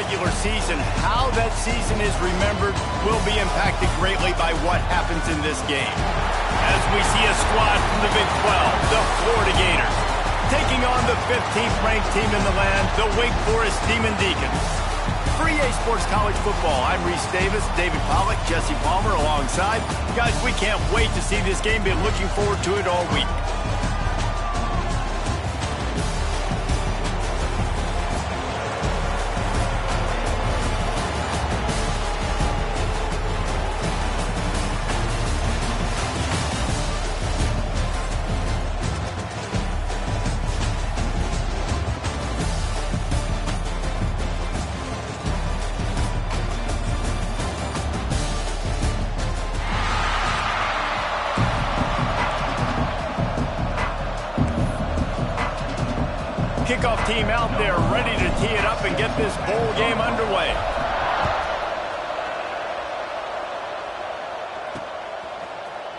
regular season, how that season is remembered will be impacted greatly by what happens in this game. As we see a squad from the Big 12, the Florida Gators, taking on the 15th ranked team in the land, the Wake Forest Demon Deacons. For EA Sports College Football, I'm Reese Davis, David Pollack, Jesse Palmer alongside. Guys, we can't wait to see this game. Been looking forward to it all week. Kickoff team out there ready to tee it up and get this bowl game underway.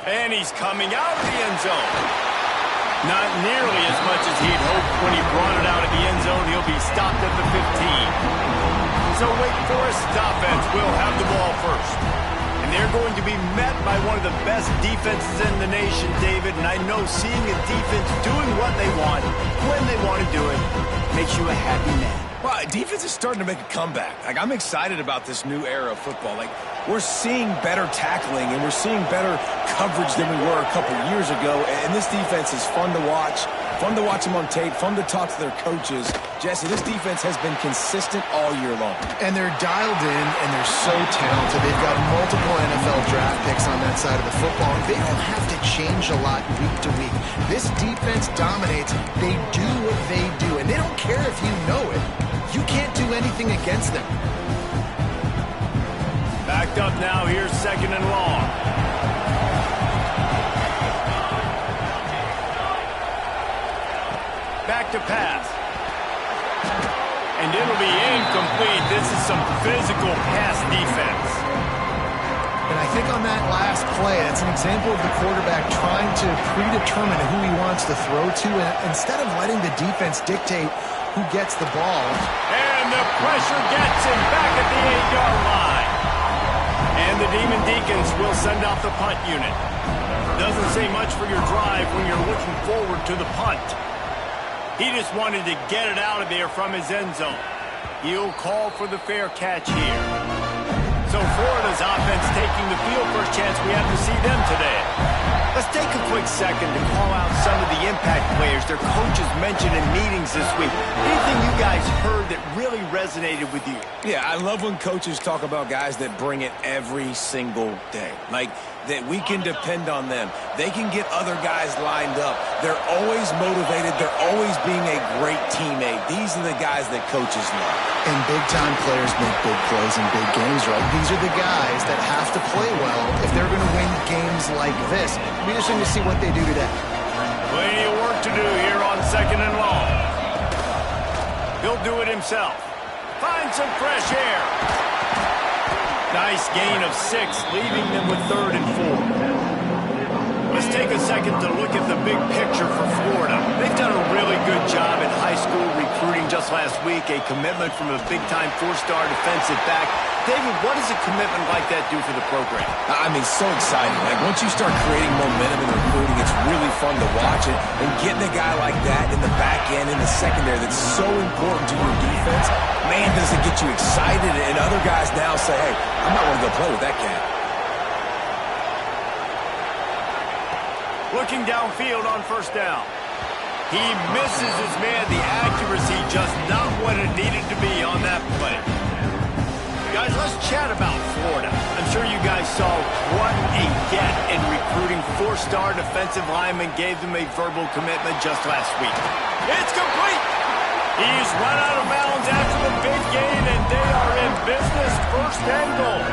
And he's coming out of the end zone. Not nearly as much as he'd hoped when he brought it out of the end zone. He'll be stopped at the 15. So Wake Forest's offense will have the ball first. And they're going to be met by one of the best defenses in the nation, David. And I know seeing a defense doing what they want, when they want to do it, makes you a happy man. Well, defense is starting to make a comeback. Like, I'm excited about this new era of football. Like, we're seeing better tackling and we're seeing better coverage than we were a couple years ago. And this defense is fun to watch. Fun to watch them on tape, fun to talk to their coaches. Jesse, this defense has been consistent all year long. And they're dialed in, and they're so talented. They've got multiple NFL draft picks on that side of the football. They don't have to change a lot week to week. This defense dominates. They do what they do, and they don't care if you know it. You can't do anything against them. Backed up now, here's second and long. Back to pass. And it'll be incomplete. This is some physical pass defense. And I think on that last play, it's an example of the quarterback trying to predetermine who he wants to throw to instead of letting the defense dictate who gets the ball. And the pressure gets him back at the 8-yard line. And the Demon Deacons will send out the punt unit. Doesn't say much for your drive when you're looking forward to the punt. He just wanted to get it out of there from his end zone. He'll call for the fair catch here. So Florida's offense taking the field. First chance we have to see them today. Let's take a quick second to call out some of the impact players their coaches mentioned in meetings this week. Anything you guys heard that really resonated with you? Yeah, I love when coaches talk about guys that bring it every single day. Like, that we can depend on them. They can get other guys lined up. They're always motivated. They're always being a great teammate. These are the guys that coaches love. And big-time players make big plays in big games, right? These are the guys that have to play well if they're going to win games like this. Be interesting to see what they do today. Plenty of work to do here on second and long. He'll do it himself. Find some fresh air. Nice gain of 6, leaving them with 3rd and 4. Let's take a second to look at the big picture for Florida. They've done a really good job in high school recruiting just last week, a commitment from a big-time 4-star defensive back. David, what does a commitment like that do for the program? I mean, so exciting. Like, once you start creating momentum in recruiting, it's really fun to watch it. And getting a guy like that in the back end, in the secondary, that's so important to your defense, man, does it get you excited. And other guys now say, hey, I might want to go play with that cat. Looking downfield on first down. He misses his man. The accuracy just not what it needed to be on that play. Guys, let's chat about Florida. I'm sure you guys saw what a get in recruiting. 4-star defensive lineman gave them a verbal commitment just last week. It's complete. He's run out of bounds after the big gain, and they are in business. First and goal.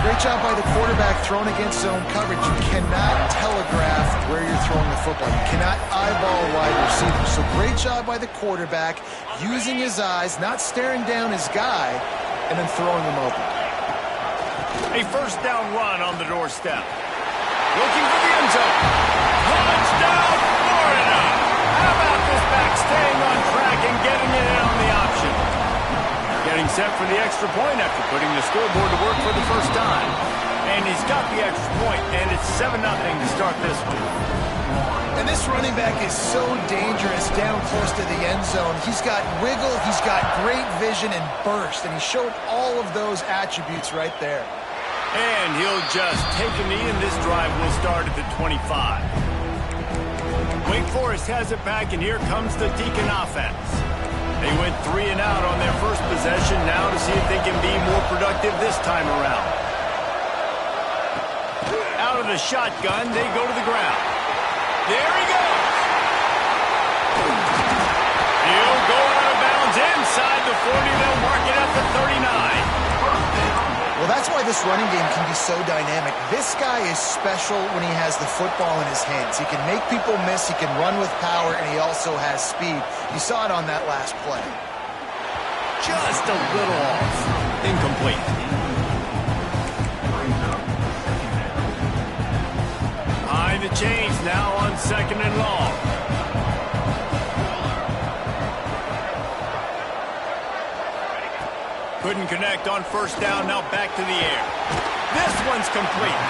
Great job by the quarterback throwing against zone coverage. You cannot telegraph where you're throwing the football. You cannot eyeball wide receiver. So great job by the quarterback using his eyes, not staring down his guy, and then throwing him open. A first down run on the doorstep. Looking for the end zone. Touchdown, Florida! How about this back staying on track and getting it in on the option? Getting set for the extra point after putting the scoreboard to work for the first time. And he's got the extra point, and it's 7-0 to start this one. And this running back is so dangerous down close to the end zone. He's got wiggle, he's got great vision and burst, and he showed all of those attributes right there. And he'll just take a knee, and this drive will start at the 25. Wake Forest has it back, and here comes the Deacon offense. They went 3 and out on their first possession, now to see if they can be more productive this time around. Out of the shotgun, they go to the ground. There he goes. He'll go out of bounds inside the 40. They'll mark it at the 39. Well, that's why this running game can be so dynamic. This guy is special when he has the football in his hands. He can make people miss, he can run with power, and he also has speed. You saw it on that last play. Just a little off. Incomplete. Behind the chains now on 2nd and long. Couldn't connect on first down, now back to the air. This one's complete.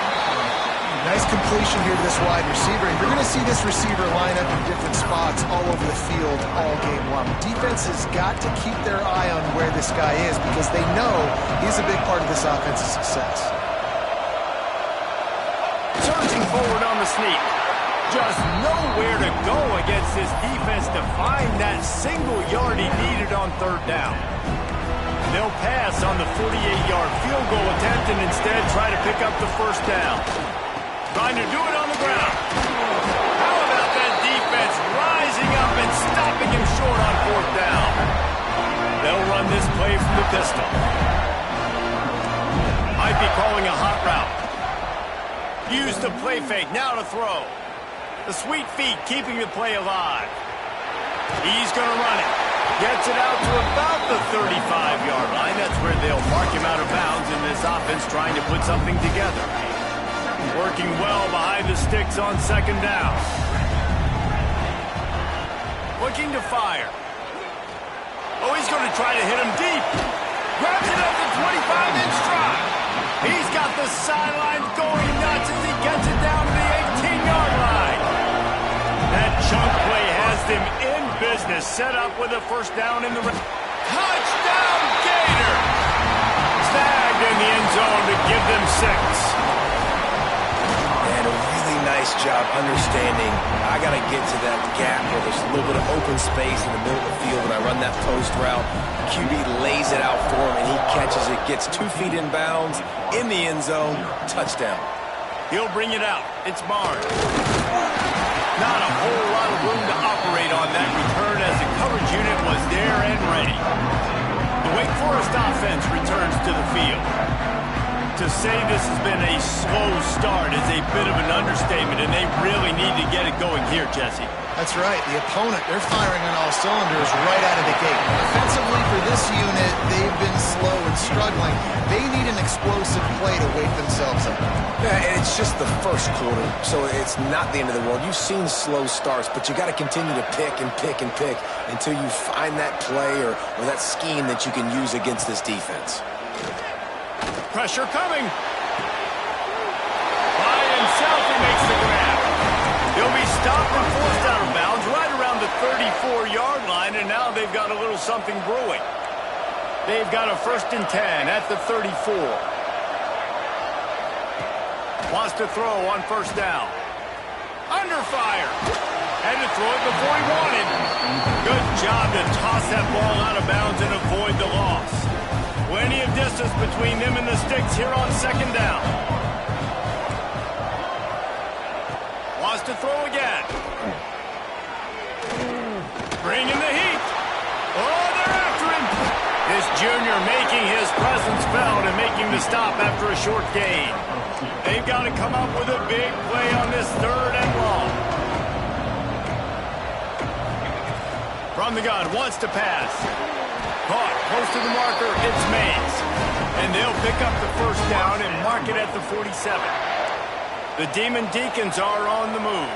Nice completion here to this wide receiver. And you're going to see this receiver line up in different spots all over the field all game long. Defense has got to keep their eye on where this guy is because they know he's a big part of this offense's success. Surging forward on the sneak. Just nowhere to go against this defense to find that single yard he needed on third down. They'll pass on the 48-yard field goal attempt and instead try to pick up the first down. Trying to do it on the ground. How about that defense rising up and stopping him short on fourth down? They'll run this play from the pistol. Might be calling a hot route. Use the play fake, now to throw. The sweet feet keeping the play alive. He's going to run it. Gets it out to about the 35-yard line. That's where they'll mark him out of bounds in this offense trying to put something together. Working well behind the sticks on 2nd down. Looking to fire. Oh, he's going to try to hit him deep. Grabs it at the 25-inch drive. He's got the sidelines going nuts as he gets it down to the 18-yard line. That chunk play has them in business. Set up with a first down in the touchdown Gator. Snagged in the end zone to give them 6. And a really nice job understanding I got to get to that gap where there's a little bit of open space in the middle of the field when I run that post route. QB lays it out for him and he catches it, gets 2 feet in bounds in the end zone. Touchdown. He'll bring it out. It's Barnes. Not a whole lot of room to operate on that return as the coverage unit was there and ready. The Wake Forest offense returns to the field. To say this has been a slow start is a bit of an understatement, and they really need to get it going here, Jesse. That's right. The opponent, they're firing on all cylinders right out of the gate. Offensively for this unit, they've been slow and struggling. They need an explosive play to wake themselves up. Yeah, and it's just the first quarter, so it's not the end of the world. You've seen slow starts, but you got to continue to pick and pick and pick until you find that play or that scheme that you can use against this defense. Pressure coming. By himself, he makes the grab. He'll be stopped and forced out of bounds right around the 34-yard line, and now they've got a little something brewing. They've got a 1st and 10 at the 34. Wants to throw on first down. Under fire. Had to throw it before he wanted. Good job to toss that ball out of bounds and avoid the loss. Plenty of distance between them and the sticks here on 2nd down. Wants to throw again. Bringing the heat. Oh, they're after him. This junior making his presence felt and making the stop after a short gain. They've got to come up with a big play on this 3rd and long. From the gun, wants to pass. Caught close to the marker, it's Mays. And they'll pick up the first down and mark it at the 47. The Demon Deacons are on the move.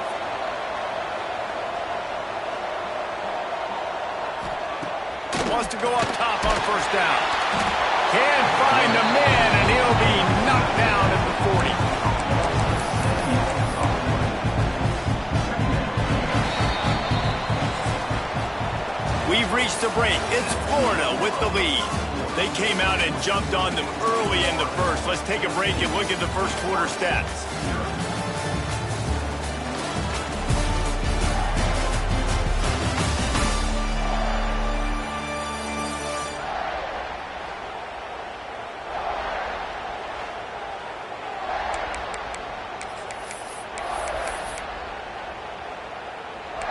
Wants wants to go up top on first down. Can't find the man, and he'll be knocked down at the 40. We've reached the break. It's Florida with the lead. They came out and jumped on them early in the first. Let's take a break and look at the first quarter stats.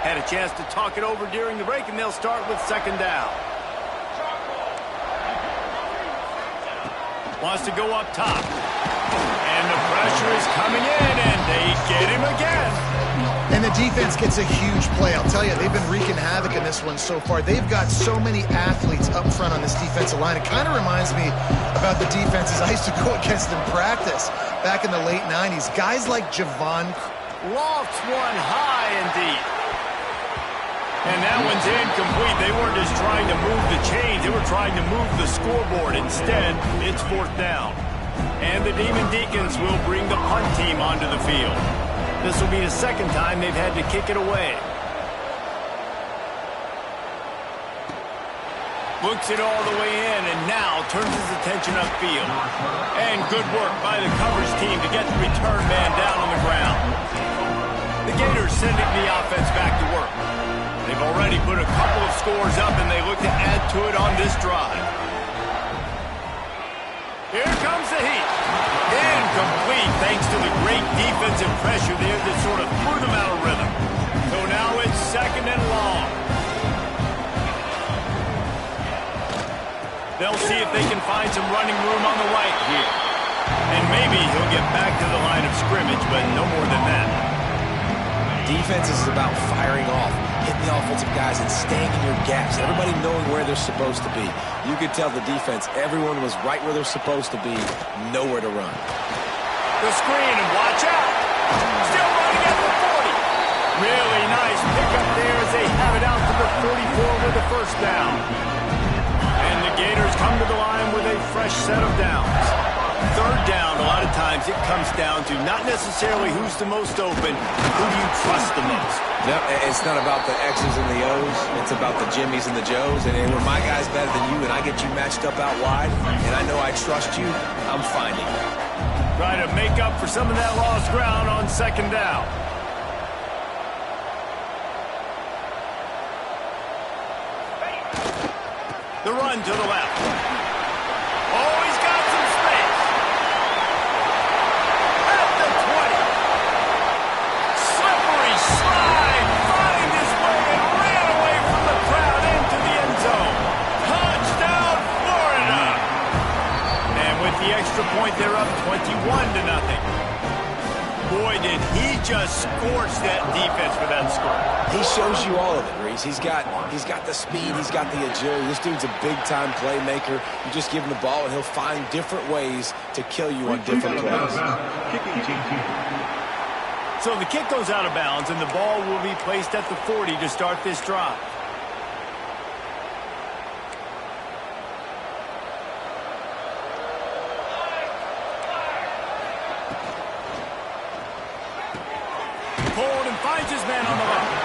Had a chance to talk it over during the break, and they'll start with second down. Wants to go up top. And the pressure is coming in, and they get him again. And the defense gets a huge play. I'll tell you, they've been wreaking havoc in this one so far. They've got so many athletes up front on this defensive line. It kind of reminds me about the defenses I used to go against in practice back in the late 90s. Guys like Javon. Lofts one high indeed. And that one's incomplete. They weren't just trying to move the chains. They were trying to move the scoreboard. Instead, it's fourth down. And the Demon Deacons will bring the punt team onto the field. This will be the second time they've had to kick it away. Looks it all the way in, and now turns his attention upfield. And good work by the coverage team to get the return man down on the ground. The Gators sending the offense back to work. They've already put a couple of scores up, and they look to add to it on this drive. Here comes the heat. Incomplete thanks to the great defensive pressure there that sort of threw them out of rhythm. So now it's second and long. They'll see if they can find some running room on the right here. And maybe he'll get back to the line of scrimmage, but no more than that. Defense is about firing off, hitting the offensive guys, and staying in your gaps. Everybody knowing where they're supposed to be. You could tell the defense, everyone was right where they're supposed to be, nowhere to run. The screen, and watch out. Still running at the 40. Really nice pickup there as they have it out to the 44 with the first down. And the Gators come to the line with a fresh set of downs. Third down, a lot of times it comes down to not necessarily who's the most open, who do you trust the most. No, it's not about the X's and the O's. It's about the Jimmies and the Joes. And when my guy's better than you and I get you matched up out wide, and I know I trust you, I'm finding you. Trying to make up for some of that lost ground on second down. The run to the left. Oh, he's got some space. At the 20. Slippery slide. Finds his way and ran away from the crowd into the end zone. Touchdown, Florida. And with the extra point, they're up 21-0. Boy, did he just scorch that defense for that score. He shows you all of it, Reese. He's got the speed, he's got the agility. This dude's a big-time playmaker. You just give him the ball, and he'll find different ways to kill you on different plays. So the kick goes out of bounds, and the ball will be placed at the 40 to start this drive. Pulled and finds his man on the left.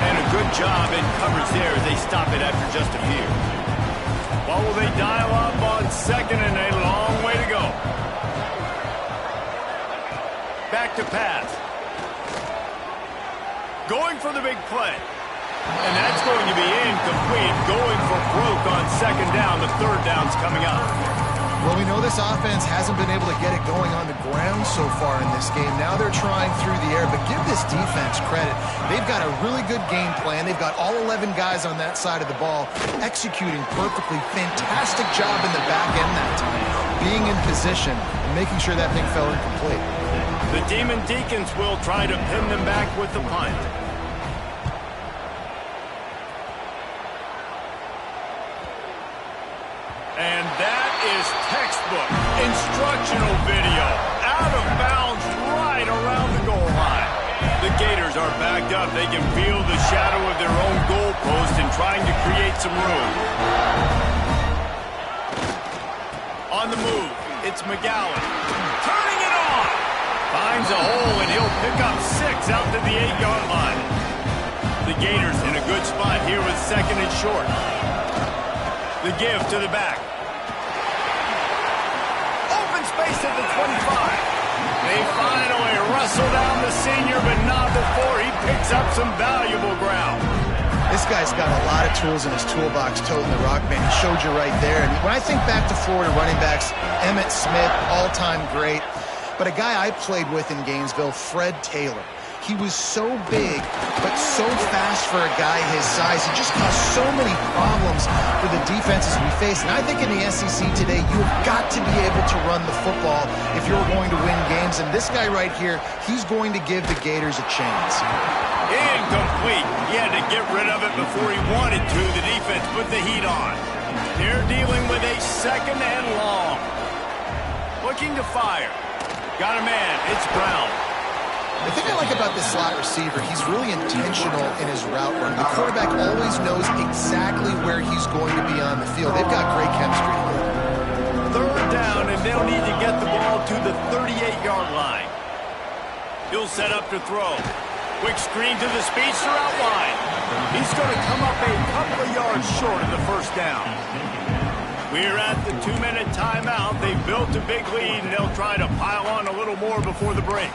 And a good job in coverage there as they stop it after just a few. What will they dial up on second, and a long way to go. Back to pass. Going for the big play. And that's going to be incomplete. Going for broke on second down. The third down's coming up. Well, we know this offense hasn't been able to get it going on the ground so far in this game. Now they're trying through the air, but give this defense credit. They've got a really good game plan. They've got all 11 guys on that side of the ball executing perfectly. Fantastic job in the back end that time. Being in position and making sure that thing fell incomplete. The Demon Deacons will try to pin them back with the punt. And that is textbook instructional video. Out of bounds right around the goal line. The Gators are backed up. They can feel the shadow of their own goalpost and trying to create some room. On the move, it's McGowan. Turning it on! Finds a hole, and he'll pick up 6 out to the 8-yard line. The Gators in a good spot here with 2nd and short. The give to the back. Open space at the 25. They finally wrestle down the senior, but not before he picks up some valuable ground. This guy's got a lot of tools in his toolbox, toting the rock band. He showed you right there. And when I think back to Florida running backs, Emmitt Smith, all-time great. But a guy I played with in Gainesville, Fred Taylor. He was so big, but so fast for a guy his size. He just caused so many problems for the defenses we face. And I think in the SEC today, you've got to be able to run the football if you're going to win games. And this guy right here, he's going to give the Gators a chance. Incomplete. He had to get rid of it before he wanted to. The defense put the heat on. They're dealing with a 2nd and long. Looking to fire. Got a man. It's Brown. The thing I like about this slot receiver, he's really intentional in his route run. The quarterback always knows exactly where he's going to be on the field. They've got great chemistry together. 3rd down, and they'll need to get the ball to the 38-yard line. He'll set up to throw. Quick screen to the speedster out wide. He's going to come up a couple of yards short of the 1st down. We're at the 2-minute timeout. They've built a big lead, and they'll try to pile on a little more before the break.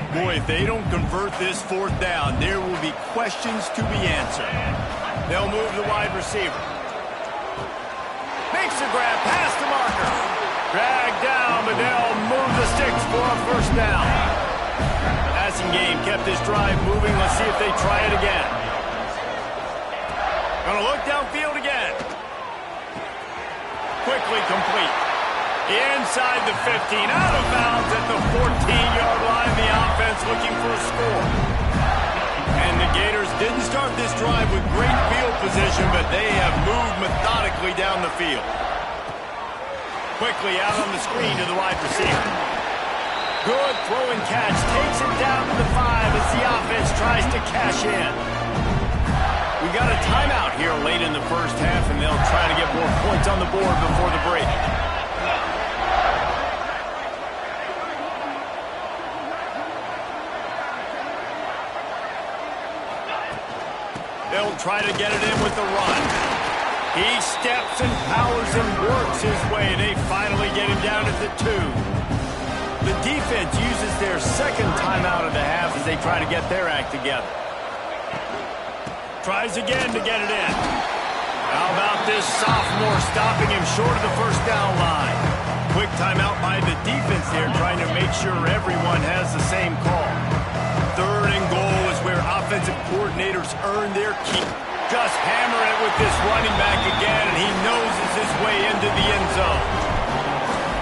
Boy, if they don't convert this 4th down, there will be questions to be answered. They'll move the wide receiver. Makes a grab past the marker. Dragged down, but they'll move the sticks for a 1st down. Passing game kept this drive moving. Let's see if they try it again. Gonna look downfield again. Quickly complete. Inside the 15, out of bounds at the 14-yard line. The offense looking for a score. And the Gators didn't start this drive with great field position, but they have moved methodically down the field. Quickly out on the screen to the wide receiver. Good throw and catch. Takes it down to the 5 as the offense tries to cash in. We got a timeout here late in the 1st half, and they'll try to get more points on the board before the break. They'll try to get it in with the run. He steps and powers and works his way. They finally get him down at the 2. The defense uses their 2nd timeout of the half as they try to get their act together. Tries again to get it in. How about this sophomore stopping him short of the 1st down line? Quick timeout by the defense there, trying to make sure everyone has the same call. 3rd and goal is where offensive coordinators earn their keep. Just hammer it with this running back again, and he noses his way into the end zone.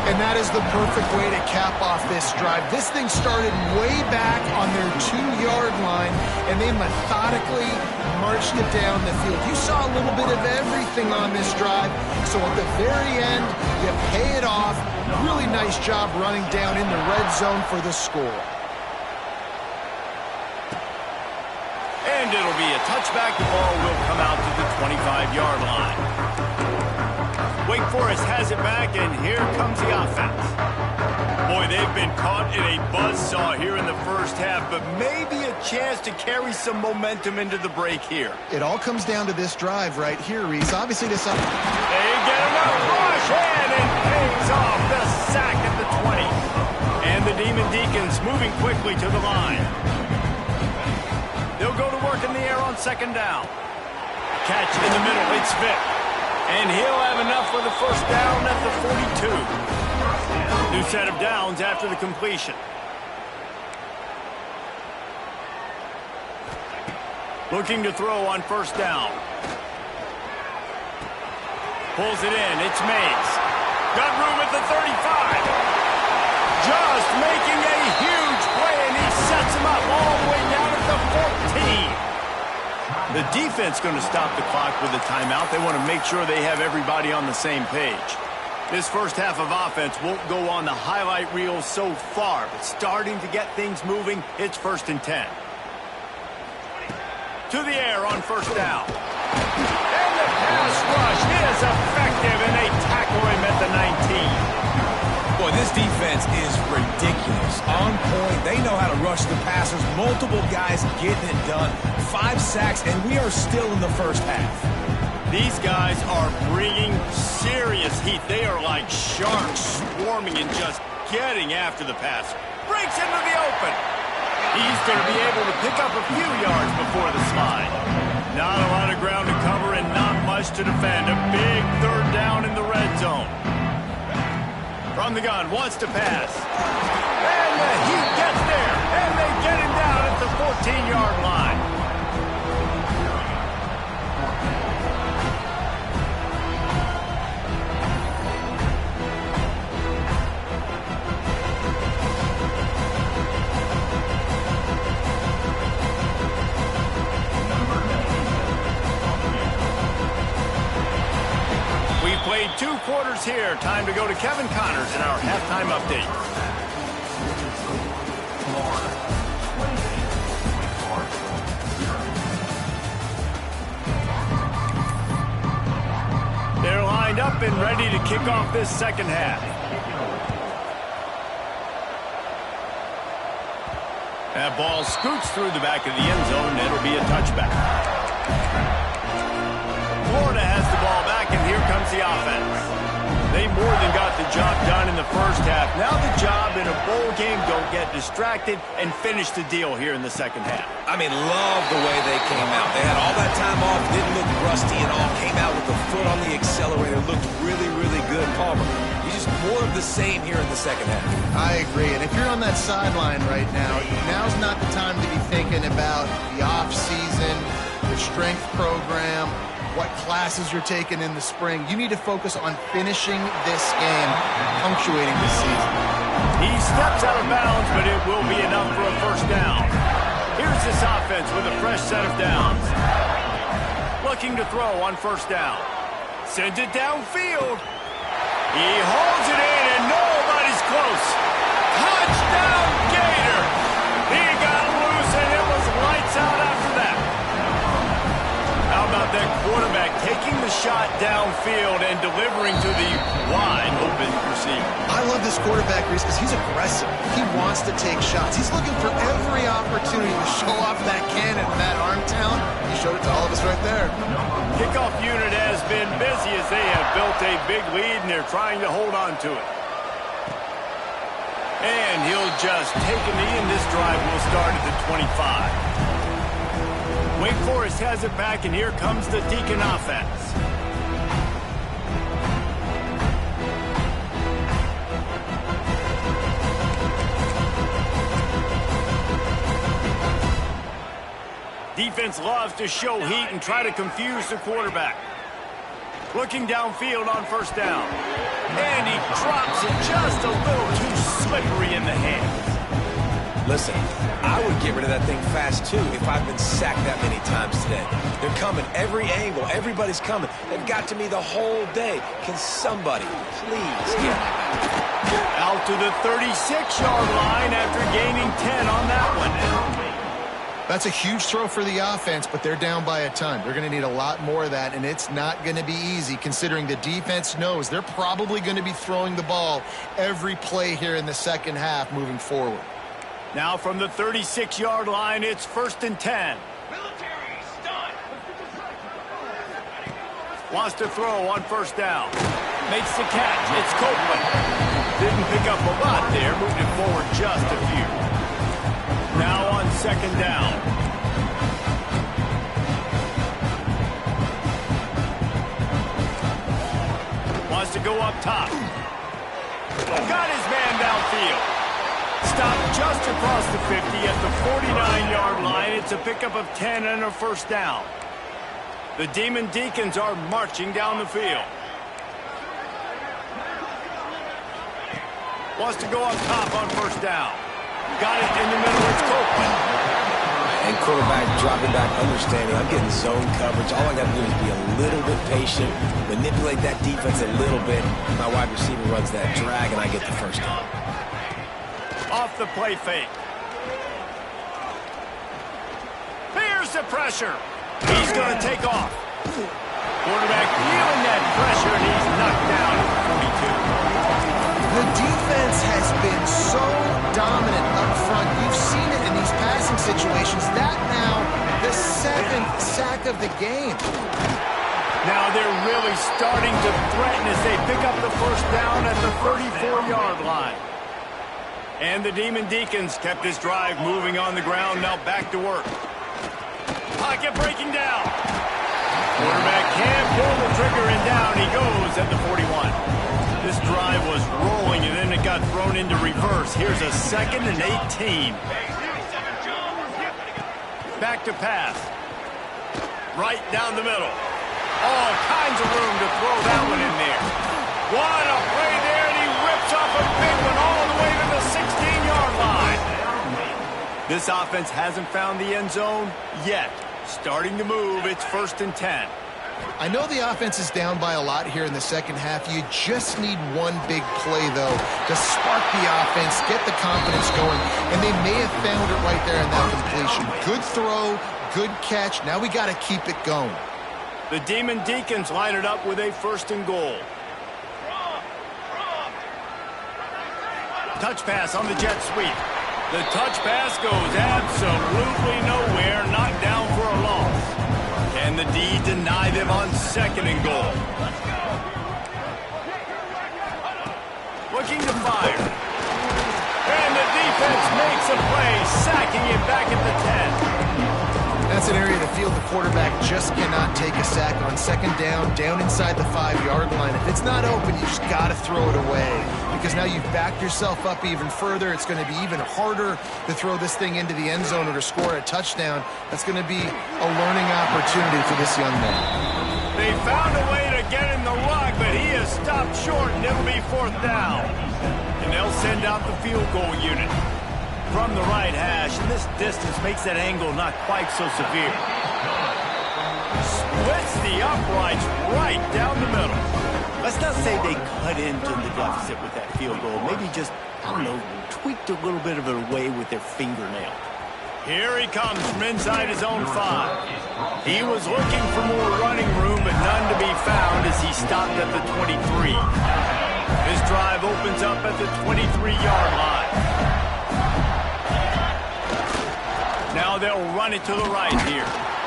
And that is the perfect way to cap off this drive. This thing started way back on their 2-yard line, and they methodically marched it down the field. You saw a little bit of everything on this drive, so at the very end, you pay it off. Really nice job running down in the red zone for the score. And it'll be a touchback. The ball will come out to the 25-yard line. Wake Forest has it back, and here comes the offense. Boy, they've been caught in a buzzsaw here in the 1st half, but maybe a chance to carry some momentum into the break here. It all comes down to this drive right here, Reese. Obviously, this up. They get enough rush in and pays off the sack at the 20. And the Demon Deacons moving quickly to the line. They'll go to work in the air on 2nd down. Catch in the middle, it's Vick. And he'll have enough for the 1st down at the 42. New set of downs after the completion. Looking to throw on 1st down. Pulls it in, it's Mays. Got room at the 35. Just making a huge play, and he sets him up all the way down at the 14. The defense going to stop the clock with a timeout. They want to make sure they have everybody on the same page. This first half of offense won't go on the highlight reel so far, but starting to get things moving, it's 1st and 10. To the air on 1st down. And the pass rush is effective, and they tackle him at the 19. Boy, this defense is ridiculous. On point. They know how to rush the passers. Multiple guys getting it done. 5 sacks, and we are still in the first half. These guys are bringing serious heat. They are like sharks swarming and just getting after the passer. Breaks into the open. He's going to be able to pick up a few yards before the slide. Not a lot of ground to cover and not much to defend. A big 3rd down in the red zone. From the gun, wants to pass. And the heat gets there. And they get him down at the 14-yard line. Played 2 quarters here. Time to go to Kevin Connors in our halftime update. They're lined up and ready to kick off this second half. That ball scoots through the back of the end zone. It'll be a touchback. Florida has the ball back, and here comes the offense. They more than got the job done in the first half. Now the job in a bowl game, don't get distracted and finish the deal here in the second half. I mean, love the way they came out. They had all that time off, didn't look rusty at all, came out with the foot on the accelerator, looked really, really good. Palmer, he's just more of the same here in the second half. I agree, and if you're on that sideline right now, now's not the time to be thinking about the off-season, the strength program, what classes you're taking in the spring. You need to focus on finishing this game, punctuating the season. He steps out of bounds, but it will be enough for a 1st down. Here's this offense with a fresh set of downs. Looking to throw on 1st down. Sends it downfield. He holds it in, and nobody's close. Touchdown, Gator! He got loose, and it was lights out after that. How about that quarterback taking the shot downfield and delivering to the wide open receiver? I love this quarterback, Reese, because he's aggressive. He wants to take shots. He's looking for every opportunity to show off that cannon and that arm talent. He showed it to all of us right there. Kickoff unit has been busy as they have built a big lead, and they're trying to hold on to it. And he'll just take a knee, and this drive will start at the 25. Wake Forest has it back, and here comes the Deacon offense. Defense loves to show heat and try to confuse the quarterback. Looking downfield on 1st down. And he drops it just a little too slippery in the hands. Listen, I would get rid of that thing fast, too, if I've been sacked that many times today. They're coming every angle. Everybody's coming. They've got to me the whole day. Can somebody please get me back? Out to the 36-yard line after gaining 10 on that one. That's a huge throw for the offense, but they're down by a ton. They're going to need a lot more of that, and it's not going to be easy considering the defense knows they're probably going to be throwing the ball every play here in the second half moving forward. Now from the 36-yard line, it's 1st and 10. Wants to throw on 1st down. Makes the catch. It's Copeland. Didn't pick up a lot there. Moved it forward just a few. Now on 2nd down. Wants to go up top. Got his man downfield. Stopped just across the 50 at the 49-yard line. It's a pickup of 10 and a 1st down. The Demon Deacons are marching down the field. Wants to go up top on 1st down. Got it in the middle. It's Copeland. And quarterback dropping back, understanding I'm getting zone coverage. All I got to do is be a little bit patient, manipulate that defense a little bit. My wide receiver runs that drag, and I get the first down. Off the play fake. Here's the pressure. He's going to take off. Quarterback feeling that pressure, and he's knocked down at the 42. The defense has been so dominant up front. You've seen it in these passing situations. That now, the 7th sack of the game. Now they're really starting to threaten as they pick up the first down at the 34-yard line. And the Demon Deacons kept this drive moving on the ground. Now back to work. Pocket breaking down. Quarterback can't pull the trigger, and down he goes at the 41. This drive was rolling, and then it got thrown into reverse. Here's a 2nd and 18. Back to pass. Right down the middle. All kinds of room to throw that one in there. What a play there, and he rips off a big one all the way to the 16-yard line. This offense hasn't found the end zone yet. Starting to move, it's 1st and 10. I know the offense is down by a lot here in the second half. You just need one big play, though, to spark the offense, get the confidence going, and they may have found it right there in that completion. Good throw, good catch. Now we got to keep it going. The Demon Deacons line it up with a 1st and goal. Touch pass on the jet sweep. The touch pass goes absolutely nowhere, knocked down for a loss. Can the D deny them on 2nd and goal? Looking to fire. And the defense makes a play, sacking him back at the 10. That's an area of the field the quarterback just cannot take a sack on. 2nd down inside the 5-yard line. If it's not open, you just got to throw it away. Because now you've backed yourself up even further. It's going to be even harder to throw this thing into the end zone or to score a touchdown. That's going to be a learning opportunity for this young man. They found a way to get in the rug, but he has stopped short, and it'll be 4th down. And they'll send out the field goal unit from the right hash, and this distance makes that angle not quite so severe. Splits the uprights right down the middle. Let's not say they cut into the deficit with that field goal. Maybe just, I don't know, tweaked a little bit of it away with their fingernail. Here he comes from inside his own 5. He was looking for more running room, but none to be found as he stopped at the 23. This drive opens up at the 23-yard line. Now they'll run it to the right here.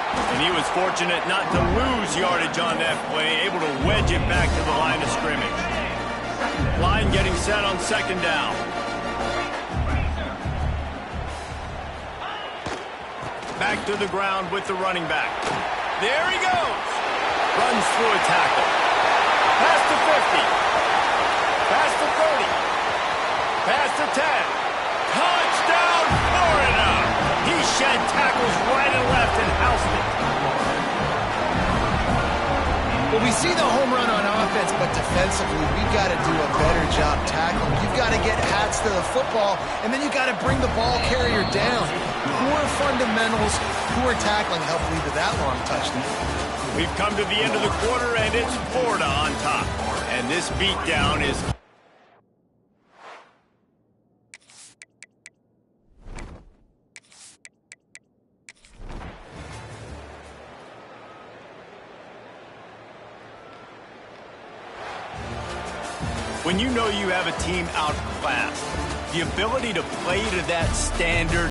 And he was fortunate not to lose yardage on that play, able to wedge it back to the line of scrimmage. Line getting set on 2nd down. Back to the ground with the running back. There he goes. Runs through a tackle. Past the 50. Past the 30. Past the 10. Touchdown, Florida! He shed tackles right and left and housed it. Well, we see the home run on offense, but defensively, we've got to do a better job tackling. You've got to get hats to the football, and then you've got to bring the ball carrier down. Poor fundamentals, poor tackling helped lead to that long touchdown. We've come to the end of the quarter, and it's Florida on top. And this beatdown is... When you know you have a team outclassed, the ability to play to that standard